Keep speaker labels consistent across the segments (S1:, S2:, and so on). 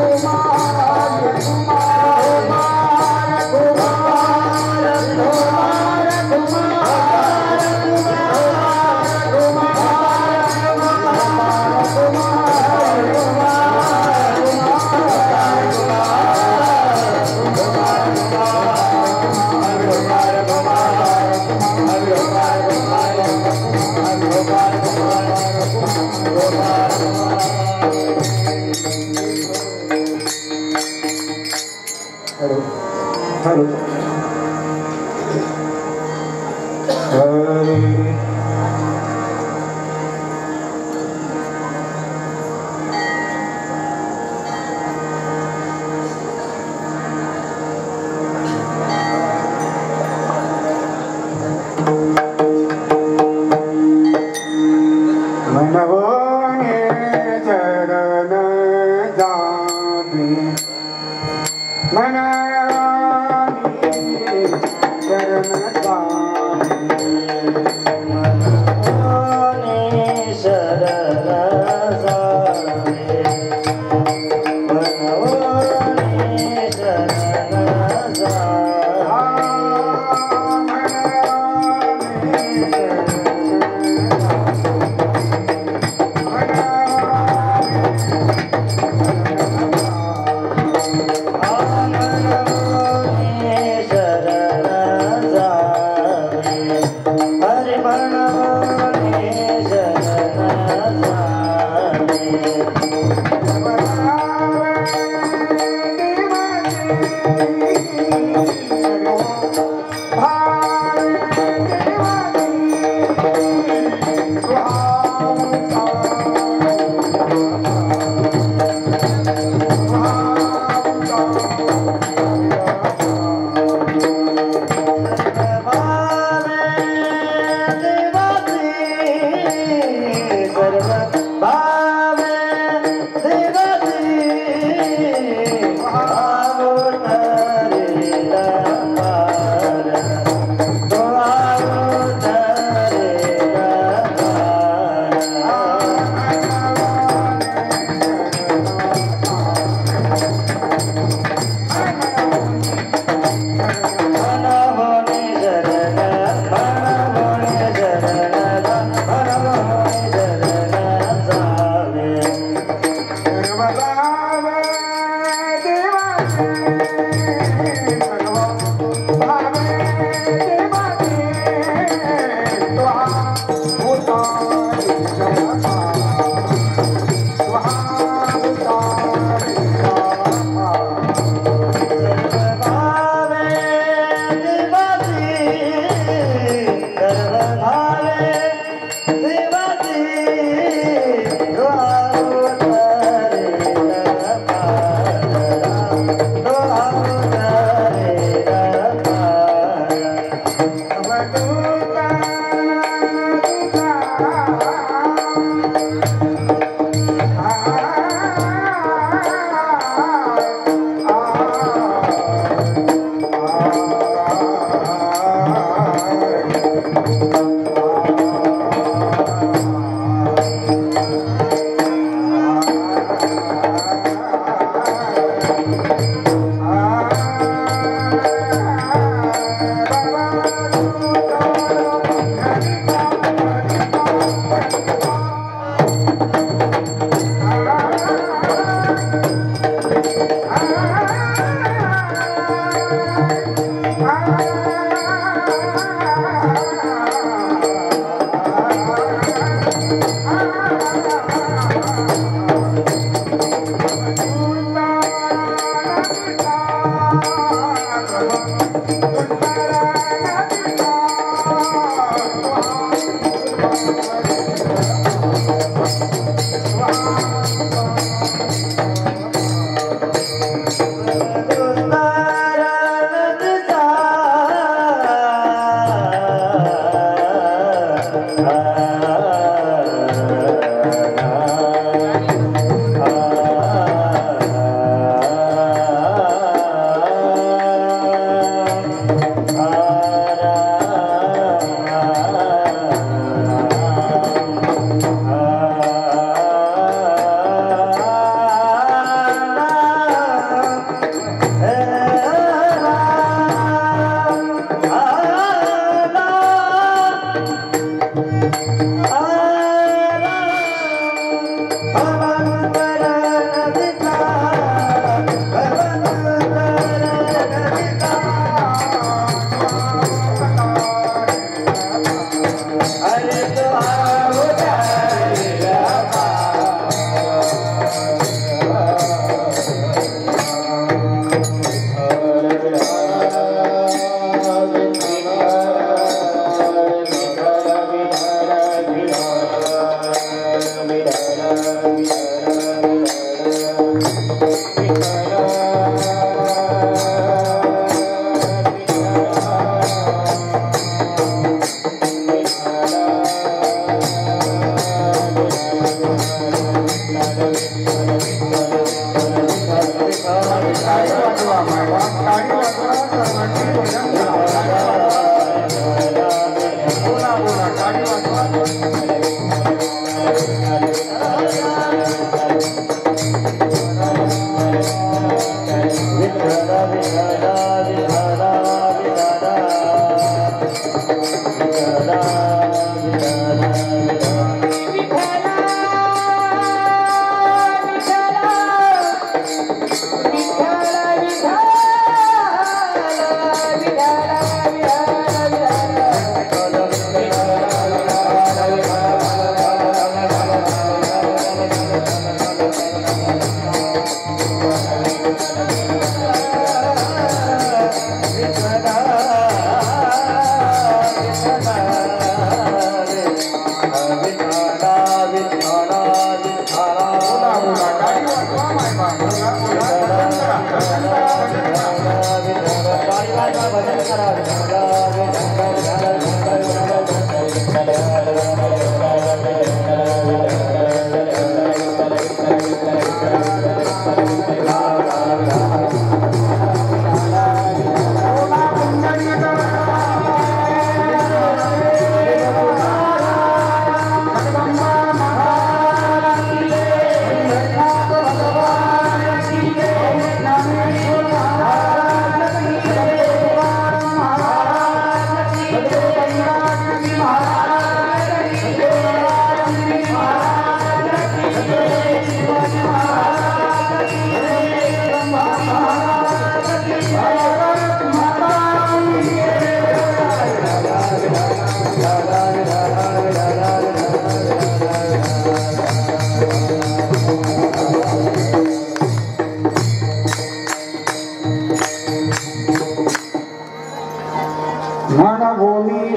S1: Oh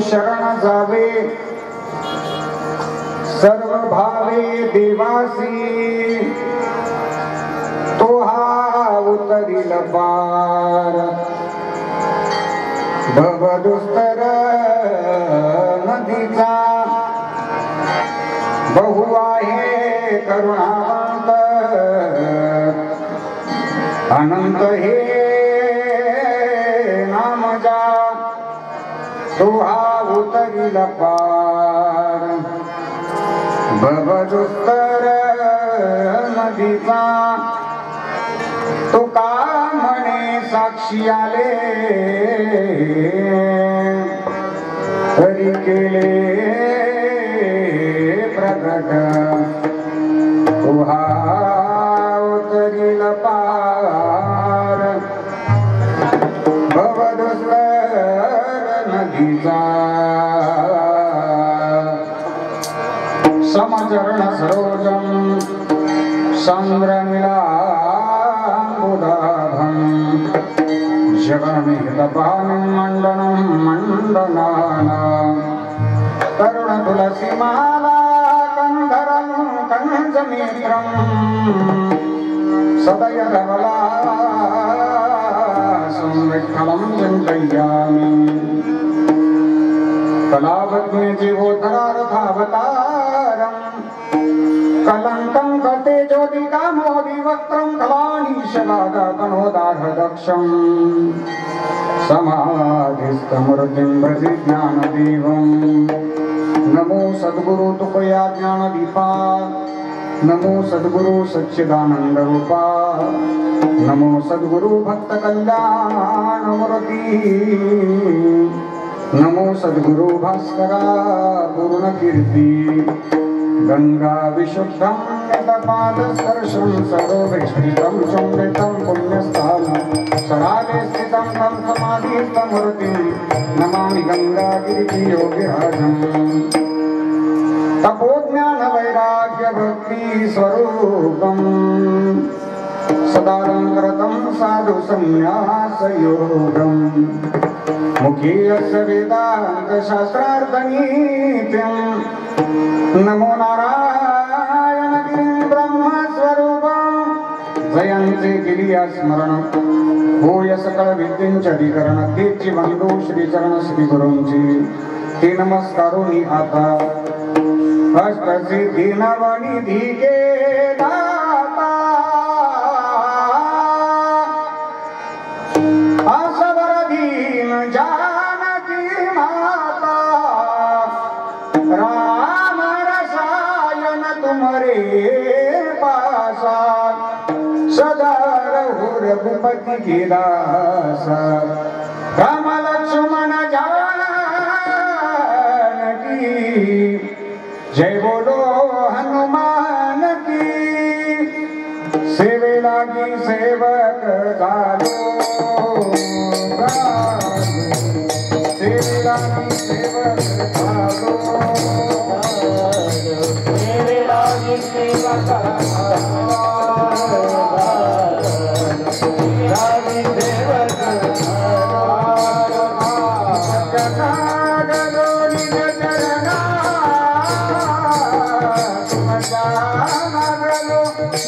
S1: शरण जावे सर्व भावे देवासी तो हा उतरील पार भवदुस्तर नदीचा बहु आहे करुणावंत अनंत हे नाम जा तो हा उतरील पार भवदुस्तर नदीचा तो का म्हणे साक्षी आले तरी केले प्रकट तो हा उतरील पार भवदुस्तर नदीचा समचरण सरोजम संग्रमिलांबुदाभं जगन्मिहितपानं मण्डनं मण्डनाना तरुण तुलसी माला कंधरं कंजमित्रं सदय रवला संविठ्ठलं चिन्तयामि कलावत्ने जीवोद्धरार्थावतारं कलंकं कटे ज्योतिका मोदि वक्त्रं कलानीशलादाकनोदार्हदक्षं समाधिस्थमूर्तिं भजे ज्ञानदेवं नमो सद्गुरु तुकया ज्ञानदीपा नमो सद्गुरु सच्चिदानंद रूपा नमो सद्गुरु भक्त कल्याणमूर्ति नमो सद्गुरु भास्करा पूर्ण कीर्ति गंगा विशुद्धं यतपाद स्पर्शं सरोवेष्टितं चुम्बितं पुण्यस्थानं सरागे स्थितं तं समाधिस्थमूर्तिं नमामि गंगागिरियोगिराजम् तपोज्ञान वैराग्य भक्ति स्वरूपम् सदालंकृतं साधु संन्यास योगम् मुखी यस्य वेदांत शास्त्रार्थ नीतिम् नमो नारायण गिरिं ब्रह्म स्वरूपम् जयंती गिरिया स्मरण होय सकळ विद्येंचे अधिकरण तेची बंधू श्री चरण श्री गुरूंची ते नमस्कारोनी आता अष्टसिद्धि नवनिधि के दाता असवर दीन जानकी माता राम रसायन तुम्हारे पासा सदा रहो रघुपति के दासा राम लक्ष्मण जानकी जय बोलो हनुमान की सेवे लागी सेवक जालो सेवे लागी सेवक जालो सेवे लागी सेवक जालो लागी सेवक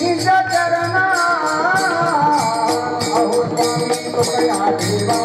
S1: निज चरणा अहो स्वामी तो कया देवा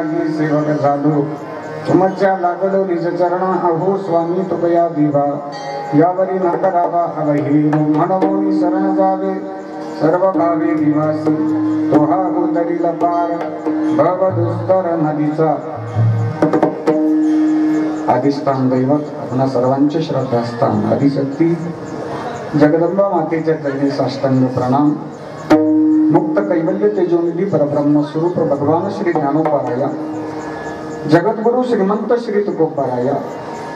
S1: लागी सेवक झालो तुमच्या लागलो निज चरण अहो स्वामी तुकया दिवा यावरी न करावा अवही म्हणवोनी शरण जावे सर्व भावे निवासी तोहा उतरील पार भव दुस्तर नदीचा अधिष्ठान दैवत आपणा सर्वांचे श्रद्धास्थान आदिशक्ती जगदंबा मातेच्या चरणी साष्टांग प्रणाम। मुक्त कैवल्य तेजोनिधी परब्रह्म स्वरूप भगवान श्री ज्ञानोपाराया जगद्गुरु श्रीमंत श्री तुकोबाराया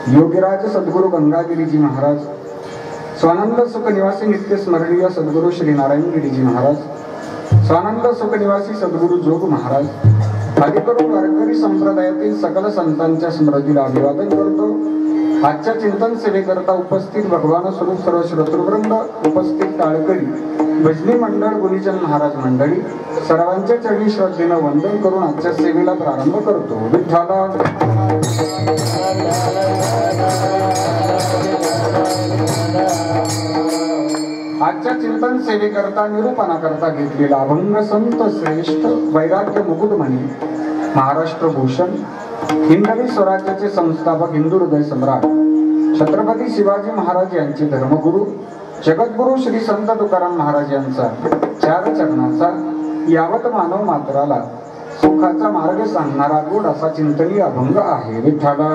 S1: योगीराज सद्गुरु गंगागिरीजी महाराज स्वानंद सुख निवासी नित्य स्मरणीय सद्गुरु श्री नारायण गिरीजी महाराज स्वानंद सुख निवासी सद्गुरु जोग महाराज आदी करून वारकरी संप्रदायातील सकल संतांच्या स्मृतीला अभिवादन करतो। आजच्या चिंतन सेवेकरता उपस्थित भगवान स्वरूप सर्व श्रोतृवृंद उपस्थित टाळकरी भजनी मंडळ गुणीजन महाराज मंडळी सर्वांच्या चरणी श्रद्धेनं वंदन करून आजच्या सेवेला प्रारंभ करतो। विठ्ठला आजच्या चिंतन सेवेकरता निरूपणा करता घेतलेला अभंग संत श्रेष्ठ वैराग्य मुकुटमणी महाराष्ट्र भूषण हिंदवी स्वराज्याचे संस्थापक हिंदू हृदय सम्राट छत्रपती शिवाजी महाराज यांचे धर्मगुरु जगद्गुरु श्री संत तुकाराम महाराज यांचा चार चरणाचा यावत मानव मात्राला सुखाचा मार्ग सांगणारा गोड असा चिंतनीय अभंग आहे। विठ्ठला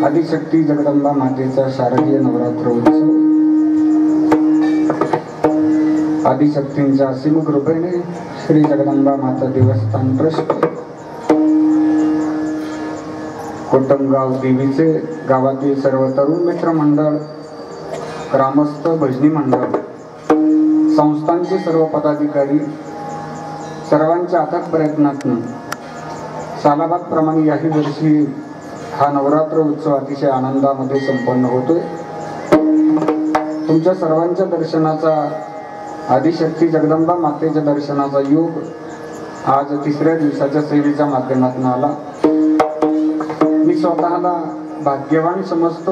S1: आदिशक्ती जगदंबा मातेचा शारदीय नवरात्र उत्सव आदिशक्तींच्या असीम कृपेने श्री जगदंबा माता देवस्थान ट्रस्ट कोटमगाव देवीचे गावातील सर्व तरुण मित्र मंडळ ग्रामस्थ भजनी मंडळ संस्थांचे सर्व पदाधिकारी सर्वांच्या अथक प्रयत्नातून सालाबाद प्रमाणे याही वर्षी हा नवरात्र उत्सव अतिशय आनंदामध्ये संपन्न होतोय। तुमच्या सर्वांच्या दर्शनाचा आदिशक्ती जगदंबा मातेच्या दर्शनाचा योग आज तिसऱ्या दिवसाच्या सेवेच्या माध्यमातून आला। मी स्वतःला भाग्यवान समजतो,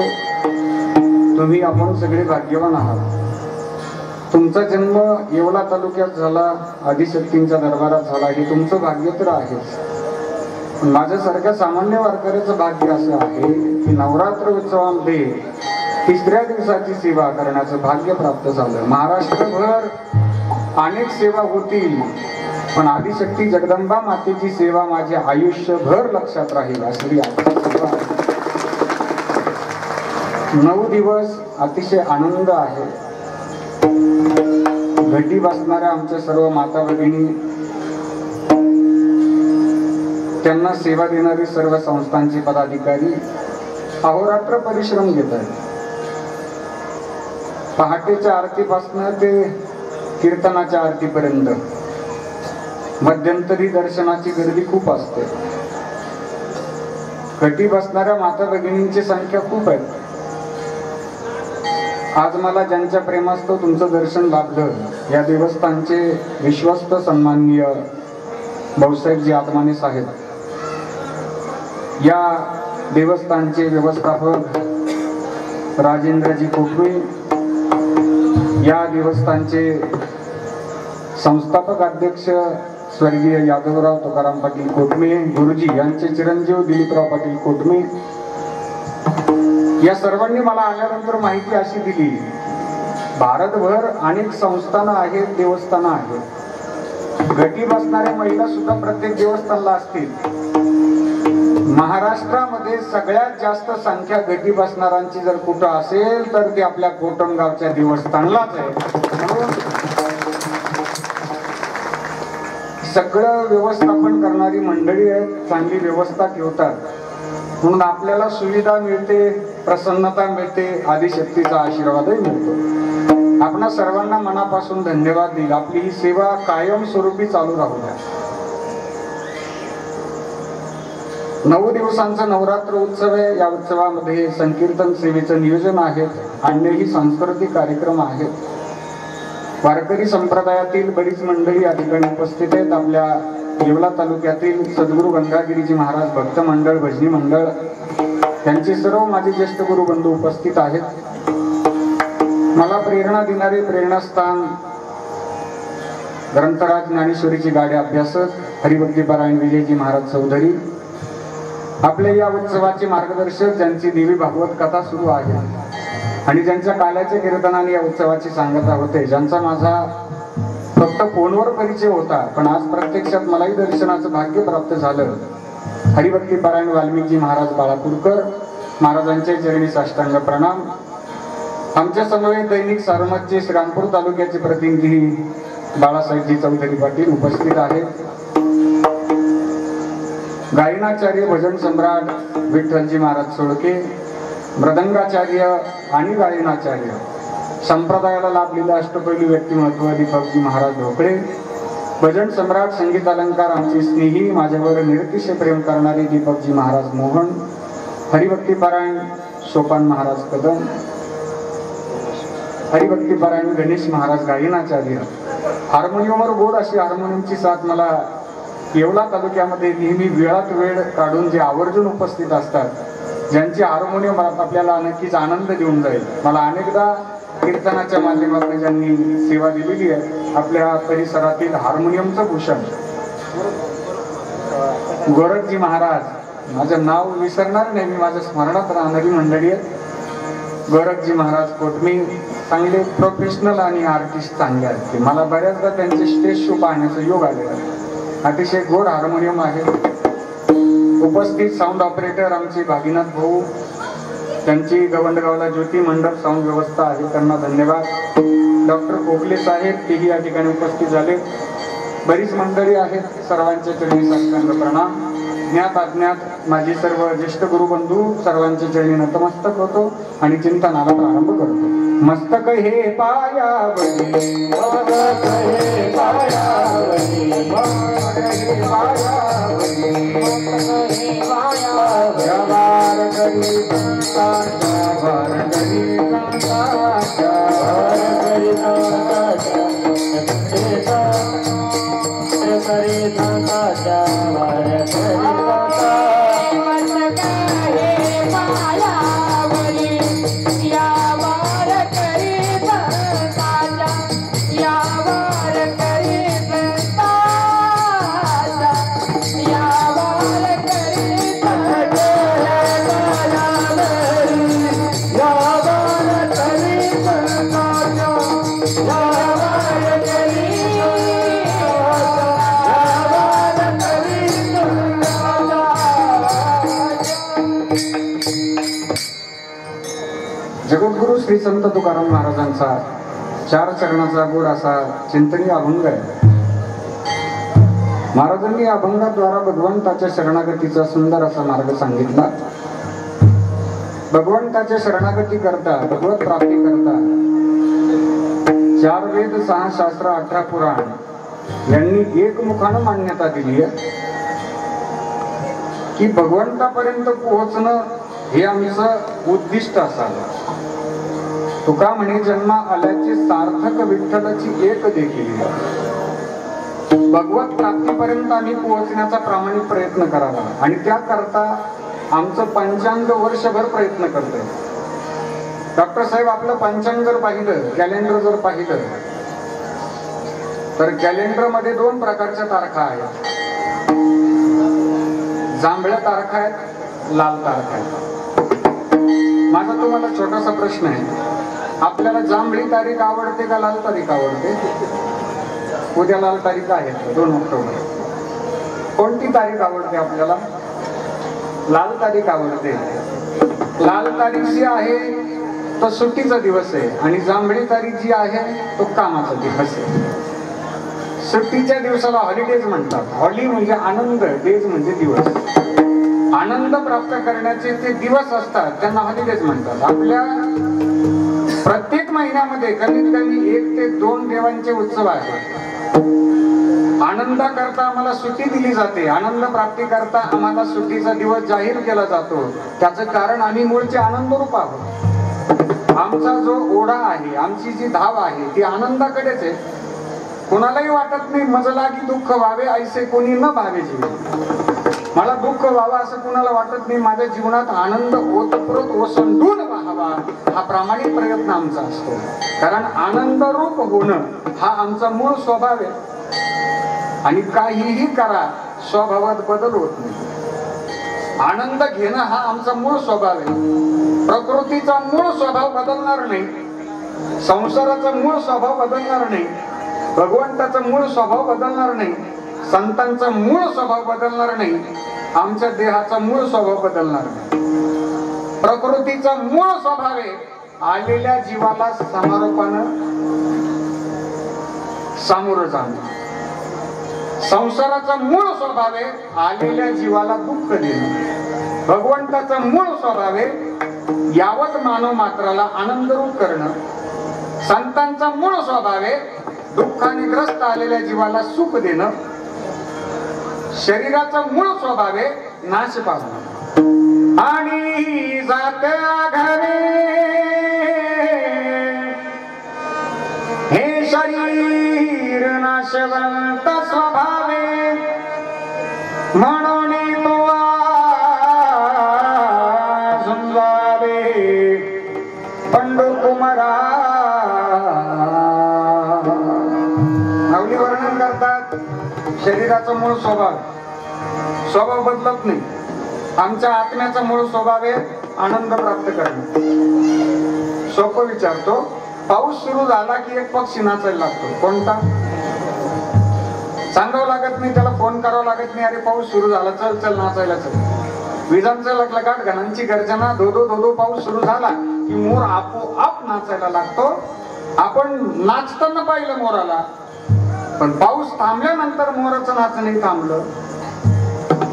S1: तुम्ही आपण सगळे भाग्यवान आहात। तुमचा जन्म येवला तालुक्यात झाला, आदिशक्तींच्या दरबारात झाला, हे तुमचं भाग्य तर आहेच। माझ्यासारख्या सामान्य वारकऱ्याचं भाग्य असं आहे की नवरात्र उत्सवामध्ये तिसऱ्या दिवसाची सेवा करण्याचं भाग्य प्राप्त झालं। महाराष्ट्रभर अनेक सेवा होतील, पण आदिशक्ती जगदंबा मातेची सेवा माझ्या आयुष्यभर लक्षात राहील अशी सेवा। 9 दिवस अतिशय आनंद आहे। घटी बसणाऱ्या आमच्या सर्व माता भगिनी, त्यांना सेवा देणारी सर्व संस्थांचे पदाधिकारी अहोरात्र परिश्रम घेत आहेत। पहाटेच्या आरतीपासून ते कीर्तनाच्या आरतीपर्यंत मध्यंतरी दर्शनाची गर्दी खूप असते। घटी बसणाऱ्या माता भगिनींची संख्या खूप आहे। आज मला ज्यांच्या प्रेमास्तव तुमचं दर्शन लाभलं, या देवस्थानचे विश्वस्त सन्माननीय भाऊसाहेबजी आत्माने साहेब, या देवस्थानचे व्यवस्थापक राजेंद्रजी कोटवे, या देवस्थानचे संस्थापक अध्यक्ष स्वर्गीय यादवराव तुकाराम पाटील कोटमे गुरुजी यांचे चिरंजीव दिलीपराव पाटील कोटमे, या सर्वांनी मला आल्यानंतर माहिती अशी दिली, भारतभर अनेक संस्थानं आहेत, देवस्थानं आहेत, घटी बसणाऱ्या महिला सुद्धा प्रत्येक देवस्थानला असतील। महाराष्ट्रामध्ये सगळ्यात जास्त संख्या घटी बसणाऱ्यांची जर कुठं असेल तर ते आपल्या कोटमगावच्या देवस्थानलाच आहे। सगळं व्यवस्थापन करणारी मंडळी आहेत, चांगली व्यवस्था ठेवतात, म्हणून आपल्याला सुविधा मिळते, प्रसन्नता मिळते, आदिशक्तीचा आशीर्वादही मिळतो. आपणा सर्वांना मनापासून धन्यवाद देईल. आपली ही सेवा कायमस्वरूपी चालू राहू द्या. 9 दिवसांचा नवरात्र उत्सव आहे. या उत्सवामध्ये संकीर्तन सेवेचं नियोजन आहे, अन्यही सांस्कृतिक कार्यक्रम आहेत. वारकरी संप्रदायातील बरीच मंडळी या ठिकाणी उपस्थित आहेत. आपल्या येवला तालुक्यातील सद्गुरू गंगागिरीजी महाराज भक्त मंडळ, भजनी मंडळ यांचे सर्व माझे ज्येष्ठ गुरु बंधू उपस्थित आहेत. मला प्रेरणा देणारे प्रेरणास्थान ग्रंथराज ज्ञानेश्वरीची गाडी अभ्यासक हरिभक्तीपरायण विजयजी महाराज चौधरी, आपल्या या उत्सवाचे मार्गदर्शक, ज्यांची देवी भागवत कथा सुरू आहे आणि ज्यांच्या काल्याच्या कीर्तनाने या उत्सवाची सांगता होते, ज्यांचा माझा फक्त फोनवर परिचय होता, पण आज प्रत्यक्षात मलाही दर्शनाचं भाग्य प्राप्त झालं. हरिभक्तीपरायण वाल्मिकजी महाराज बाळापूरकर महाराजांच्या चरणी साष्टांग प्रणाम. आमच्या समवेत दैनिक सारमतचे श्रीरामपूर तालुक्याचे प्रतिनिधी बाळासाहेबजी चौधरी पाटील उपस्थित आहेत. गायनाचार्य भजन सम्राट विठ्ठलजी महाराज सोळके, मृदंगाचार्य आणि गायनाचार्य, संप्रदायाला लाभलेला अष्टपैलू व्यक्तिमत्व दीपकजी महाराज ढोकळे, भजन सम्राट संगीत अलंकार आमचे स्नेही, माझ्यावर निरतिशय प्रेम करणारे दीपकजी महाराज मोहन, हरिभक्तीपरायण सोपान महाराज कदम, हरिभक्तीपरायण गणेश महाराज गायनाचार्य. हार्मोनियमवर गोड अशी हार्मोनियमची साथ मला येवला तालुक्यामध्ये नेहमी वेळात वेळ काढून जे आवर्जून उपस्थित असतात, ज्यांची हार्मोनियम आपल्याला नक्कीच आनंद देऊन जाईल. मला अनेकदा कीर्तनाच्या माध्यमातून ज्यांनी सेवा दिलेली आहे, आपल्या परिसरातील हार्मोनियमचं भूषण गोरखजी महाराज, माझं नाव विसरणार नाही मी, माझ्या स्मरणात राहणारी मंडळी आहेत. गोरखजी महाराज कोटमी चांगले प्रोफेशनल आणि आर्टिस्ट चांगले आहेत. मला बऱ्याचदा त्यांचे स्टेज शो पाहण्याचा योग आलेला आहे. अतिशय गोड हार्मोनियम आहे. उपस्थित साऊंड ऑपरेटर आमचे भागीनाथ भाऊ, त्यांची गवंडगावला ज्योती मंडप साऊंड व्यवस्था आहे, त्यांना धन्यवाद. डॉक्टर कोकले साहेब तेही या ठिकाणी उपस्थित झाले. बरीच मंडळी आहेत, सर्वांच्या चरणी साष्टांग प्रणाम. ज्ञात अज्ञात माझी सर्व ज्येष्ठ गुरुबंधू सर्वांच्या चरणी नतमस्तक होतो आणि चिंतनाला प्रारंभ करतो. मस्तक हे पायावरी, मस्तक हे पायावरी, मस्तक हे पायावरी, मस्तक हे पायावरी, वारकरी संतांच्या, वारकरी संतांच्या, वारकरी संतांच्या, वारकरी संतांच्या, वारकरी संतांच्या. जगद्गुरु श्री संत तुकाराम महाराजांचा 4 चरणाचा गोड असा चिंतनीय अभंग आहे. महाराजांनी या अभंगाद्वारा भगवंताच्या शरणागतीचा सुंदर असा मार्ग सांगितला. भगवंताच्या शरणागती करता, भगवत प्राप्ती करता 4 वेद 6 शास्त्र 18 पुराण यांनी एकमुखानं मान्यता दिली आहे की भगवंतापर्यंत पोहोचणं हे आमचं उद्दिष्ट असावं. तुका म्हणे जन्मा आल्याची सार्थक विठ्ठलाची एक देखील. भगवत प्राप्तीपर्यंत आम्ही पोहोचण्याचा प्रामाणिक प्रयत्न करावा आणि त्याकरता आमचं पंचांग वर्षभर प्रयत्न करतोय. डॉक्टर साहेब, आपलं पंचांग जर पाहिलं, कॅलेंडर जर पाहिलं, तर कॅलेंडर मध्ये 2 प्रकारच्या तारखा आहेत. जांभळ्या तारखा आहेत, लाल तारखा आहेत. माझा तुम्हाला छोटासा प्रश्न आहे, आपल्याला जांभळी तारीख आवडते का लाल तारीख आवडते? उद्या लाल तारीख आहे 2 ऑक्टोबर. कोणती तारीख आवडते आपल्याला? लाल तारीख आवडते. लाल तारीख जी आहे तो सुट्टीचा दिवस आहे आणि जांभळी तारीख जी आहे तो कामाचा दिवस आहे. सुट्टीच्या दिवसाला हॉलिडेज म्हणतात. हॉली म्हणजे आनंद, डेज म्हणजे दिवस. आनंद प्राप्त करण्याचे ते दिवस असतात, त्यांना हॉलिडेज म्हणतात. आपल्या प्रत्येक महिन्यामध्ये कमीत कमी 1 ते 2 देवांचे उत्सव आहेत. आनंद करता आम्हाला सुट्टी दिली जाते. आनंद प्राप्ती करता आम्हाला सुट्टीचा दिवस जाहीर केला जातो. त्याचं कारण आम्ही मूळचे आनंद रूप आहोत. आमचा जो ओढा आहे, आमची जी धाव आहे ती आनंदाकडेच आहे. कोणालाही वाटत नाही मज लागी दुःख व्हावे ऐसे कोणी न भावे जीवन. मला दुःख व्हावं असं कोणाला वाटत नाही. माझ्या जीवनात आनंद ओतप्रोत ओसंडून व्हावा हा प्रामाणिक प्रयत्न आमचा असतो. कारण आनंद रूप होणं हा आमचा मूळ स्वभाव आहे. आणि काहीही करा स्वभावात बदल होत नाही. आनंद घेणं हा आमचा मूळ स्वभाव आहे. प्रकृतीचा मूळ स्वभाव बदलणार नाही. संसाराचा मूळ स्वभाव बदलणार नाही. भगवंताचा मूळ स्वभाव बदलणार नाही. संतांचा मूळ स्वभाव बदलणार नाही. आमच्या देहाचा मूळ स्वभाव बदलणार नाही. प्रकृतीचा मूळ स्वभाव आहे आलेल्या जीवाला समारोपानं सामोरं जाणं. संसाराचा मूळ स्वभाव आहे आलेल्या जीवाला दुःख देणं. भगवंताचा मूळ स्वभाव आहे यावत मानव मात्राला आनंदरूप करणं. संतांचा मूळ स्वभाव आहे दुःखाने ग्रस्त आलेल्या जीवाला सुख देणं. शरीराचा मूळ स्वभाव आहे नाश पावणं. आणि जात्या घरी हे शरीर नाशवंत स्वभावे म्हणून तो झुंजावे पंडू कुमारा. माऊली वर्णन करतात शरीराचा मूळ स्वभाव बदलत नाही. आमच्या आत्म्याचा मूळ स्वभाव आहे आनंद प्राप्त करणं. सोपं विचारतो, पाऊस सुरू झाला की एक पक्षी नाचायला लागतो. कोणता? सांगावं लागत नाही, त्याला फोन करावं लागत नाही, अरे पाऊस सुरू झाला चल चल नाचायला चल. विजांचं लखलखाट, घनांची गर्जना, धोधो धोधो पाऊस सुरू झाला की मोर आपोआप नाचायला लागतो. आपण नाचताना पाहिलं मोराला, पण पाऊस थांबल्यानंतर मोराचं नाचणं नाही थांबलं.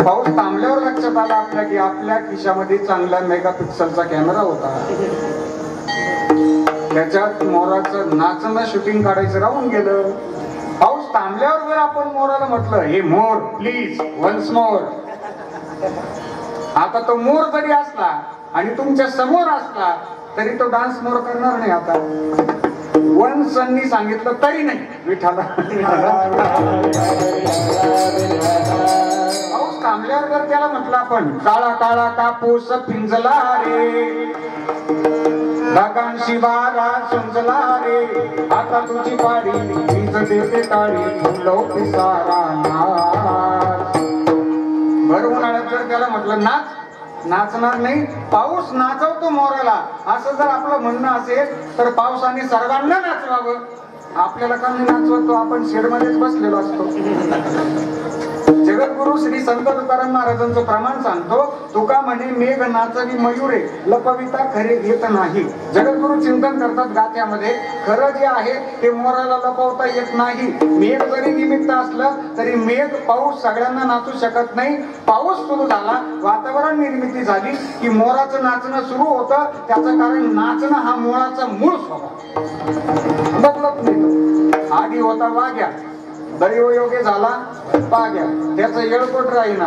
S1: पाऊस थांबल्यावर लक्षात आलं आपल्या की आपल्या खिशामध्ये चांगला मेगापिक्सलचा कॅमेरा होता. त्याच्यात मोराचं नाचणं शूटिंग काढायचं राहून गेलं. पाऊस थांबल्यावर जर आपण मोराला म्हटलं हे मोर प्लीज वन्स मोर, आता तो मोर जरी असला आणि तुमच्या समोर असला तरी तो डान्स मोर करणार नाही. आता वन्सनी सांगितलं तरी नाही विठाला. पाऊस थांबल्यावर जर त्याला म्हटलं आपण काळा काळा कापूस पिंजला रे, ढगांशी वारा सुंजला रे, आता तुझी पाडी वीज देते काळी लोक सारा नाच. भर उन्हाळ्यात जर त्याला म्हटलं नाच, नाचणार नाही. पाऊस नाचवतो मोराला असं जर आपलं म्हणणं असेल तर पावसाने सर्वांना नाचवावं. आपल्याला का नाही नाचवतो? आपण शेडमध्येच बसलेलो असतो. जगद्गुरु श्री संत तुकाराम महाराजांचं प्रमाण सांगतो. तुका म्हणे मेघ नाचवी मयुरे लपविता खरे येत नाही. जगद्गुरु चिंतन करतात गाथ्यामध्ये, खरं जे आहे ते मोराला लपवता येत नाही. मेघ जरी निमित्त असलं तरी मेघ पाऊस सगळ्यांना नाचू शकत नाही. पाऊस सुरू झाला, वातावरण निर्मिती झाली की मोराचं नाचणं सुरू होतं. त्याचं कारण नाचणं हा मुळाचा मूळ स्वभाव बदलत नाही. आधी होता वाघ्या, दैवयोगे झाला पाग्या, त्याचा येळकोट राहीना,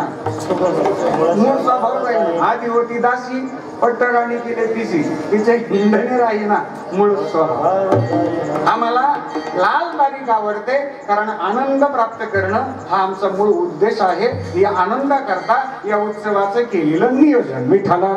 S1: मूळ स्वभाव राहीना. आधी होती दासी, पट्टराणी केले तिची, तिचे हिंडणे राहीना, मूळ स्वभाव. आम्हाला लाल तारीख आवडते कारण आनंद प्राप्त करणं हा आमचा मूळ उद्देश आहे. या आनंदा करता या उत्सवाचं केलेलं नियोजन. विठाला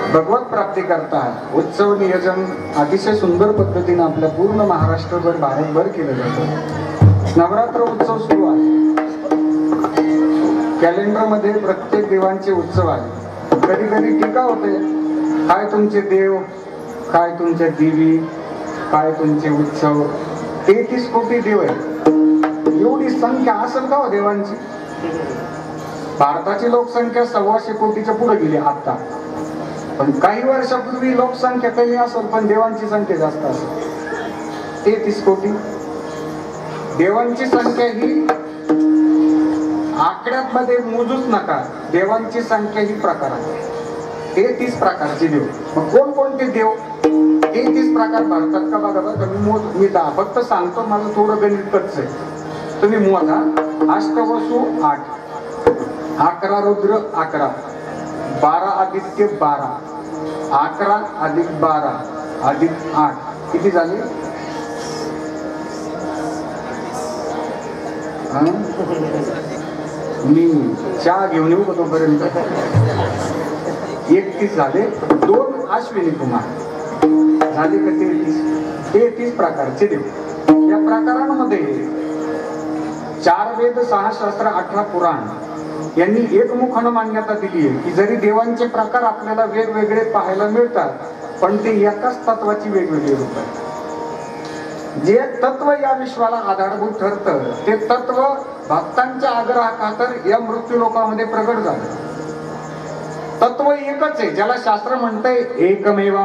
S1: भगवत प्राप्ती करता उत्सव नियोजन अतिशय सुंदर पद्धतीने आपल्या पूर्ण महाराष्ट्रभर भारतभर केलं जातं. नवरात्र उत्सव सुरू आहे. कॅलेंडरमध्ये प्रत्येक देवांचे उत्सव आहे. कधी कधी टीका होते, काय तुमचे देव, काय तुमच्या देवी, काय तुमचे उत्सव. 33 कोटी देव आहेत. एवढी संख्या असेल का हो देवांची? भारताची लोकसंख्या 1.25 कोटीच्या पुढे गेली आता, पण काही वर्षापूर्वी लोकसंख्या कमी असेल पण देवांची संख्या जास्त असेल. 33 कोटी देवांची संख्या ही आकड्यात मध्ये मोजूच नका. देवांची संख्या ही प्रकार आहे. 33 प्रकारचे देव. मग कोणकोणते देव? 33 प्रकार भारतात का बघा. मी फक्त सांगतो, माझं थोडं गणित कच्च आहे. तुम्ही मोजा. अष्टवसु 8, 11 रुद्र 11, 12 आदित्य 12, 11 अधिक 12 अधिक 8 किती झाले? मी चहा घेऊन येऊ का तोपर्यंत? 31 झाले. 2 अश्विनी कुमार झाले का 33? 33 प्रकारचे देव. या प्रकारांमध्ये 4 वेद, 6 शास्त्र, 18 पुराण यांनी एकमुखानं मान्यता दिली आहे की जरी देवांचे प्रकार आपल्याला वेगवेगळे पाहायला मिळतात, पण ते एकाच तत्वाची वेगवेगळी रूप आहेत. जे तत्व या विश्वाला आधारभूत ठरतं ते तत्व भक्तांच्या आग्रहाखातर या मृत्यू लोकामध्ये प्रगट झालं. तत्व एकच आहे, ज्याला शास्त्र म्हणतंय एकमेव